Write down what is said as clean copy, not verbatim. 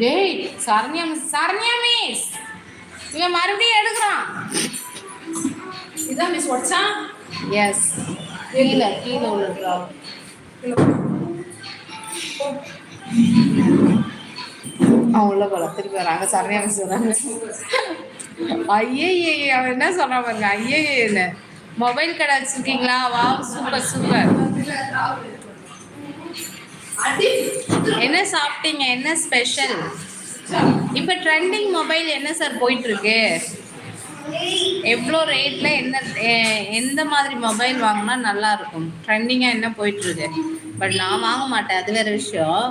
டேய் Saranya miss, Saranya miss இவன் மறுபடியும் எடுக்கிறான். இதான் மிஸ் வாட்ஸா? எஸ், கீழே உள்ளதா அவன் உள்ள போல திருப்பி வராங்க. சரண்யா மிஸ் வராங்க. ஐயே அவன் என்ன சொல்றான் பாருங்க. ஐயே மொபைல் கடை வச்சிருக்கீங்களா? வா சூப்பர் சூப்பர். என்ன சாப்பிட்டீங்க? என்ன ஸ்பெஷல்? இப்போ ட்ரெண்டிங் மொபைல் என்ன சார் போயிட்டு இருக்கு? எவ்வளோ ரேட்ல எந்த மாதிரி மொபைல் வாங்கினா நல்லா இருக்கும்? ட்ரெண்டிங்காக என்ன போயிட்டு இருக்கு? பட் நான் வாங்க மாட்டேன், அது வேற விஷயம்.